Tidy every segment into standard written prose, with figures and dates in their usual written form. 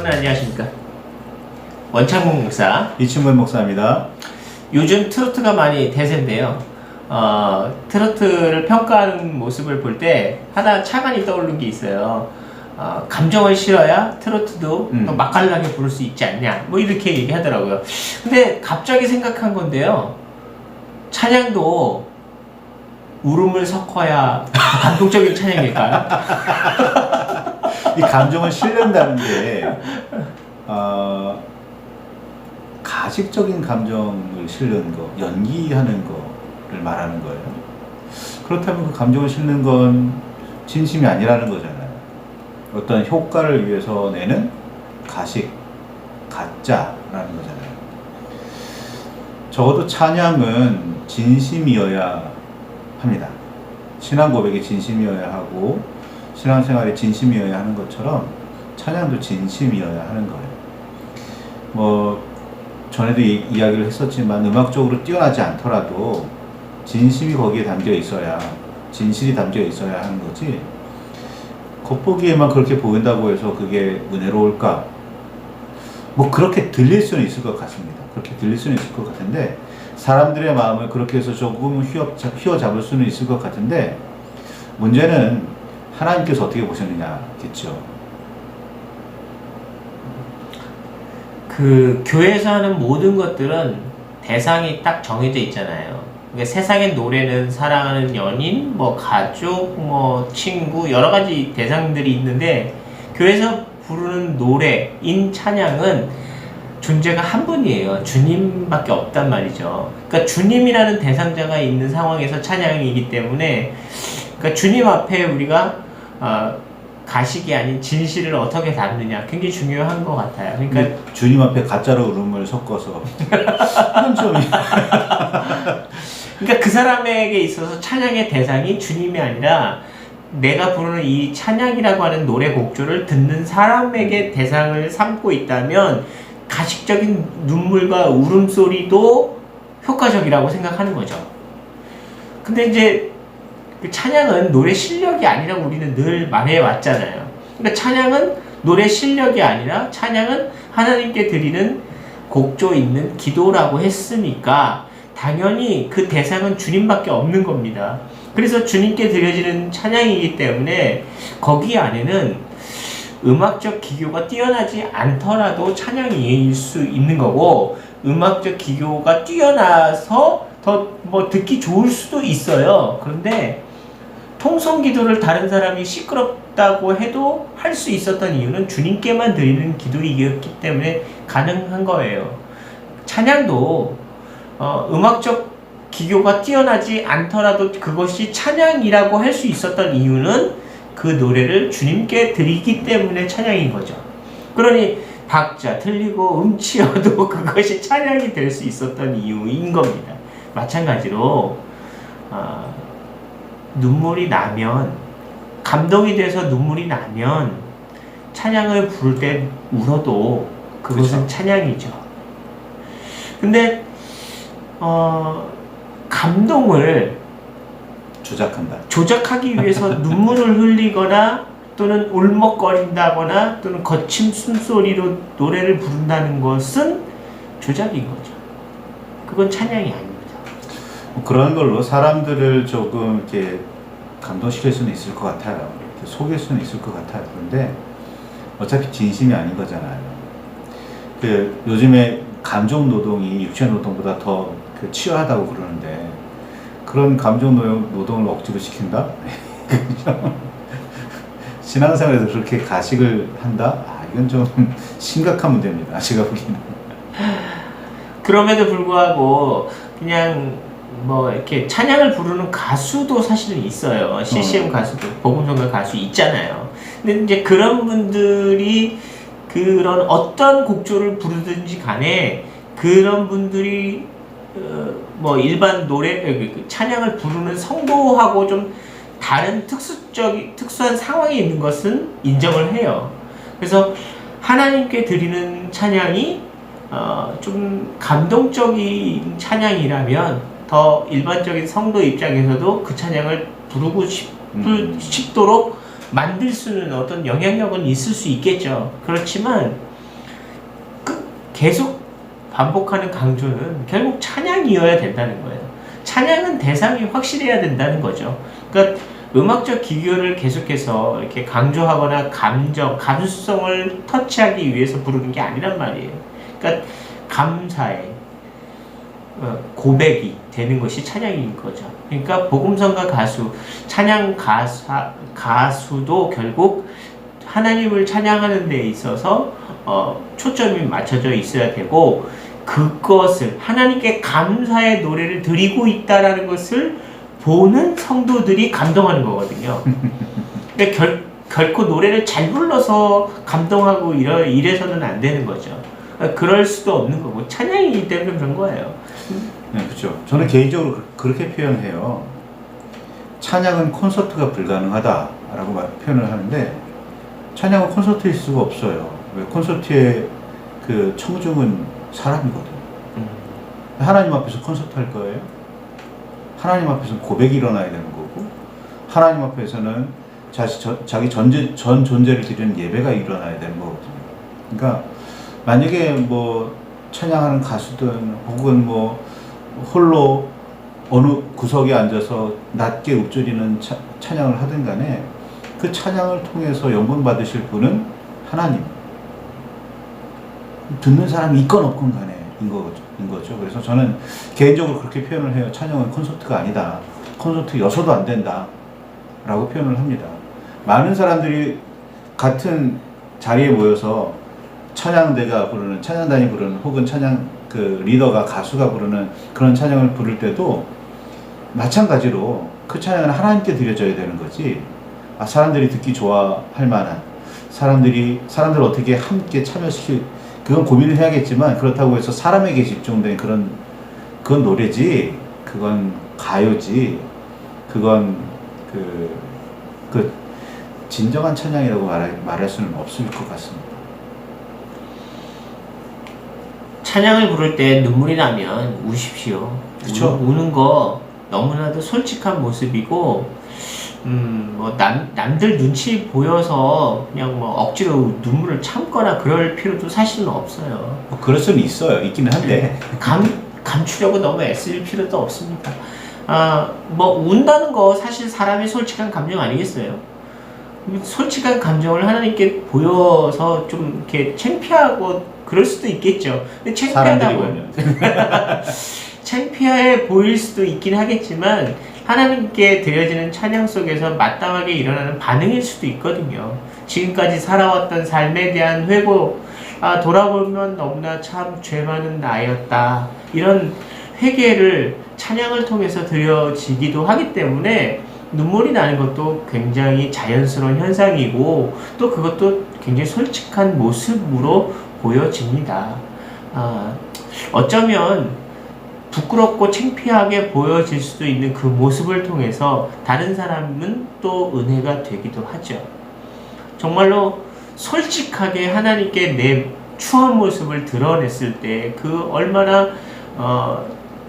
여러분 안녕하십니까? 원창국 목사 이충근 목사입니다. 요즘 트로트가 많이 대세인데요. 트로트를 평가하는 모습을 볼 때 하나 차관이 떠오르는 게 있어요. 감정을 실어야 트로트도 또 맛깔나게 부를 수 있지 않냐 뭐 이렇게 얘기하더라고요. 근데 갑자기 생각한 건데요, 찬양도 울음을 섞어야 감동적인 찬양일까요? 이 감정을 실른다는 게 가식적인 감정을 실는 거, 연기하는 거를 말하는 거예요. 그렇다면 그 감정을 실는 건 진심이 아니라는 거잖아요. 어떤 효과를 위해서 내는 가식, 가짜라는 거잖아요. 적어도 찬양은 진심이어야 합니다. 신앙 고백이 진심이어야 하고 신앙생활이 진심이어야 하는 것처럼 찬양도 진심이어야 하는 거예요. 뭐 전에도 이야기를 했었지만 음악적으로 뛰어나지 않더라도 진심이 거기에 담겨 있어야, 진실이 담겨 있어야 하는 거지, 겉보기에만 그렇게 보인다고 해서 그게 은혜로울까? 뭐 그렇게 들릴 수는 있을 것 같습니다. 그렇게 들릴 수는 있을 것 같은데, 사람들의 마음을 그렇게 해서 조금 휘어잡을 수는 있을 것 같은데, 문제는 하나님께서 어떻게 보셨느냐겠죠. 그 교회에서 하는 모든 것들은 대상이 딱 정해져 있잖아요. 그러니까 세상의 노래는 사랑하는 연인, 뭐 가족, 뭐 친구, 여러 가지 대상들이 있는데, 교회에서 부르는 노래인 찬양은 존재가 한 분이에요. 주님밖에 없단 말이죠. 그러니까 주님이라는 대상자가 있는 상황에서 찬양이기 때문에, 그러니까 주님 앞에 우리가 가식이 아닌 진실을 어떻게 담느냐 굉장히 중요한 것 같아요. 그러니까 주님 앞에 가짜로 울음을 섞어서 이건 좀 그러니까 그 사람에게 있어서 찬양의 대상이 주님이 아니라 내가 부르는 이 찬양이라고 하는 노래 곡조를 듣는 사람에게 대상을 삼고 있다면 가식적인 눈물과 울음소리도 효과적이라고 생각하는 거죠. 근데 이제 그 찬양은 노래 실력이 아니라고 우리는 늘 말해왔잖아요. 그러니까 찬양은 노래 실력이 아니라 찬양은 하나님께 드리는 곡조 있는 기도라고 했으니까 당연히 그 대상은 주님밖에 없는 겁니다. 그래서 주님께 드려지는 찬양이기 때문에 거기 안에는 음악적 기교가 뛰어나지 않더라도 찬양일 수 있는 거고, 음악적 기교가 뛰어나서 더 뭐 듣기 좋을 수도 있어요. 그런데 통성 기도를 다른 사람이 시끄럽다고 해도 할 수 있었던 이유는 주님께만 드리는 기도이기 때문에 가능한 거예요. 찬양도 음악적 기교가 뛰어나지 않더라도 그것이 찬양이라고 할 수 있었던 이유는 그 노래를 주님께 드리기 때문에 찬양인 거죠. 그러니 박자 틀리고 음치여도 그것이 찬양이 될 수 있었던 이유인 겁니다. 마찬가지로 눈물이 나면, 감동이 돼서 눈물이 나면 찬양을 부를 때 울어도 그것은 그렇죠. 찬양이죠. 근데 감동을 조작하기 위해서 눈물을 흘리거나 또는 울먹거린다거나 또는 거친 숨소리로 노래를 부른다는 것은 조작인 거죠. 그건 찬양이 아닙니다. 그런 걸로 사람들을 조금 이렇게 감동시킬 수는 있을 것 같아요. 이렇게 속일 수는 있을 것 같아요. 그런데 어차피 진심이 아닌 거잖아요. 그 요즘에 감정 노동이 육체 노동보다 더 치열하다고 그러는데, 그런 감정 노동을 억지로 시킨다? 신앙생활에서 그렇게 가식을 한다? 이건 좀 심각한 문제입니다. 제가 보기에는. 그럼에도 불구하고 그냥 뭐 이렇게 찬양을 부르는 가수도 사실은 있어요. CCM 가수도, 복음성가 가수 있잖아요. 근데 이제 그런 분들이 그런 어떤 곡조를 부르든지 간에 그런 분들이 뭐 일반 노래, 찬양을 부르는 성도하고 좀 다른 특수한 상황에 있는 것은 인정을 해요. 그래서 하나님께 드리는 찬양이 좀 감동적인 찬양이라면 더 일반적인 성도 입장에서도 그 찬양을 부르고 싶도록 만들 수는 어떤 영향력은 있을 수 있겠죠. 그렇지만 계속 반복하는 강조는 결국 찬양이어야 된다는 거예요. 찬양은 대상이 확실해야 된다는 거죠. 그러니까 음악적 기교를 계속해서 이렇게 강조하거나 감수성을 터치하기 위해서 부르는 게 아니란 말이에요. 그러니까 감사의 고백이 되는 것이 찬양인 거죠. 그러니까 복음성가 가수, 찬양 가수도 결국 하나님을 찬양하는 데 있어서 초점이 맞춰져 있어야 되고, 그것을 하나님께 감사의 노래를 드리고 있다라는 것을 보는 성도들이 감동하는 거거든요. 그러니까 결코 노래를 잘 불러서 감동하고 이래서는 안 되는 거죠. 그럴 수도 없는 거고, 찬양이기 때문에 그런 거예요. 네, 그렇죠. 저는 개인적으로 그렇게 표현해요. 찬양은 콘서트가 불가능하다라고 표현을 하는데, 찬양은 콘서트일 수가 없어요. 왜? 콘서트의 그 청중은 사람이거든. 하나님 앞에서 콘서트 할 거예요? 하나님 앞에서는 고백이 일어나야 되는 거고, 하나님 앞에서는 자기 전 존재를 드리는 예배가 일어나야 되는 거거든요. 그러니까 만약에 뭐 찬양하는 가수든 혹은 뭐 홀로 어느 구석에 앉아서 낮게 읊조리는 찬양을 하든 간에 그 찬양을 통해서 영광 받으실 분은 하나님, 듣는 사람이 있건 없건 간에 인 거죠. 그래서 저는 개인적으로 그렇게 표현을 해요. 찬양은 콘서트가 아니다. 콘서트여서도 안 된다 라고 표현을 합니다. 많은 사람들이 같은 자리에 모여서 찬양대가 부르는, 찬양단이 부르는, 혹은 찬양 그 리더가, 가수가 부르는 그런 찬양을 부를 때도 마찬가지로 그 찬양은 하나님께 드려져야 되는 거지, 사람들이 듣기 좋아할 만한, 사람들 어떻게 함께 참여시킬, 그건 고민을 해야겠지만, 그렇다고 해서 사람에게 집중된 그건 노래지, 그건 가요지, 그건 그 진정한 찬양이라고 말할 수는 없을 것 같습니다. 찬양을 부를 때 눈물이 나면 우십시오. 그쵸? 우는 거 너무나도 솔직한 모습이고, 뭐 남들 눈치 보여서 그냥 뭐 억지로 눈물을 참거나 그럴 필요도 사실은 없어요. 뭐 그럴 수는 있기는 한데. 감추려고 너무 애쓸 필요도 없습니다. 뭐 운다는 거 사실 사람의 솔직한 감정 아니겠어요? 솔직한 감정을 하나님께 보여서 좀 이렇게 창피하고 그럴 수도 있겠죠. 근데 창피해 보일 수도 있긴 하겠지만, 하나님께 드려지는 찬양 속에서 마땅하게 일어나는 반응일 수도 있거든요. 지금까지 살아왔던 삶에 대한 회고, 돌아보면 너무나 참 죄 많은 나였다, 이런 회개를 찬양을 통해서 드려지기도 하기 때문에 눈물이 나는 것도 굉장히 자연스러운 현상이고, 또 그것도 굉장히 솔직한 모습으로 보여집니다. 어쩌면 부끄럽고 창피하게 보여질 수도 있는 그 모습을 통해서 다른 사람은 또 은혜가 되기도 하죠. 정말로 솔직하게 하나님께 내 추한 모습을 드러냈을 때 그 얼마나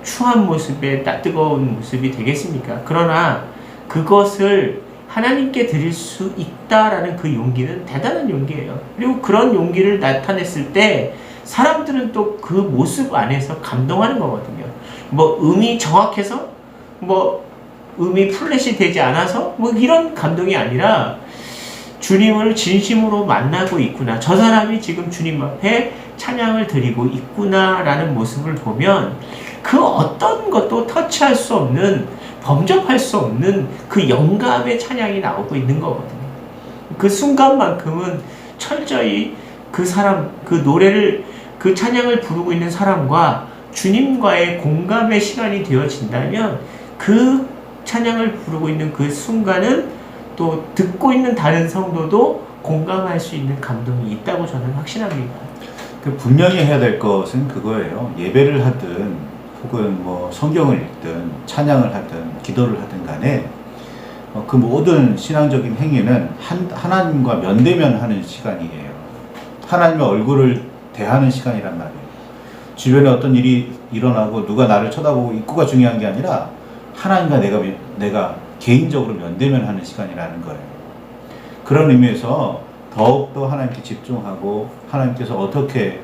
추한 모습에 뜨거운 모습이 되겠습니까? 그러나 그것을 하나님께 드릴 수 있다라는 그 용기는 대단한 용기예요. 그리고 그런 용기를 나타냈을 때 사람들은 또 그 모습 안에서 감동하는 거거든요. 뭐 음이 정확해서, 뭐 음이 플랫이 되지 않아서, 뭐 이런 감동이 아니라 주님을 진심으로 만나고 있구나, 저 사람이 지금 주님 앞에 찬양을 드리고 있구나라는 모습을 보면 그 어떤 것도 터치할 수 없는, 범접할 수 없는 그 영감의 찬양이 나오고 있는 거거든요. 그 순간만큼은 철저히 그 사람, 그 노래를, 그 찬양을 부르고 있는 사람과 주님과의 공감의 시간이 되어진다면, 그 찬양을 부르고 있는 그 순간은 또 듣고 있는 다른 성도도 공감할 수 있는 감동이 있다고 저는 확신합니다. 분명히 해야 될 것은 그거예요. 예배를 하든 혹은 뭐 성경을 읽든 찬양을 하든 기도를 하든 간에 그 모든 신앙적인 행위는 하나님과 면대면 하는 시간이에요. 하나님의 얼굴을 대하는 시간이란 말이에요. 주변에 어떤 일이 일어나고 누가 나를 쳐다보고 있고가 중요한 게 아니라 하나님과 내가 개인적으로 면대면 하는 시간이라는 거예요. 그런 의미에서 더욱더 하나님께 집중하고, 하나님께서 어떻게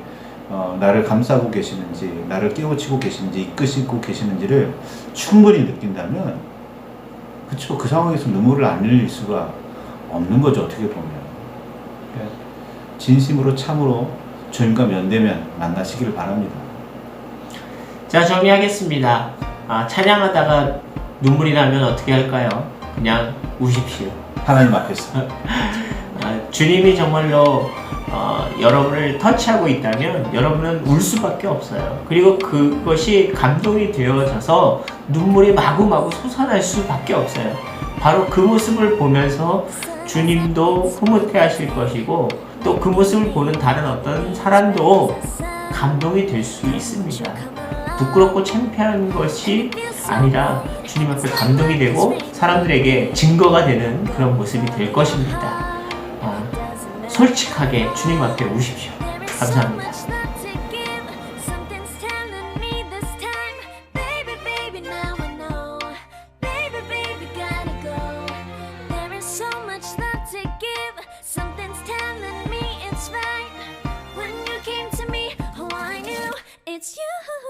나를 감싸고 계시는지, 나를 깨우치고 계시는지, 이끄시고 계시는지를 충분히 느낀다면, 그쵸, 그 상황에서 눈물을 안 흘릴 수가 없는 거죠, 어떻게 보면. 그러니까 진심으로 참으로 주님과 면대면 만나시기를 바랍니다. 자, 정리하겠습니다. 찬양하다가 눈물이 나면 어떻게 할까요? 그냥 우십시오. 하나님 앞에서. 주님이 정말로 여러분을 터치하고 있다면 여러분은 울 수밖에 없어요. 그리고 그것이 감동이 되어져서 눈물이 마구마구 솟아날 수밖에 없어요. 바로 그 모습을 보면서 주님도 흐뭇해 하실 것이고 또 그 모습을 보는 다른 어떤 사람도 감동이 될 수 있습니다. 부끄럽고 창피한 것이 아니라 주님 앞에 감동이 되고 사람들에게 증거가 되는 그런 모습이 될 것입니다. 솔직하게 주님 앞에 우십시오. 감사합니다. It's you.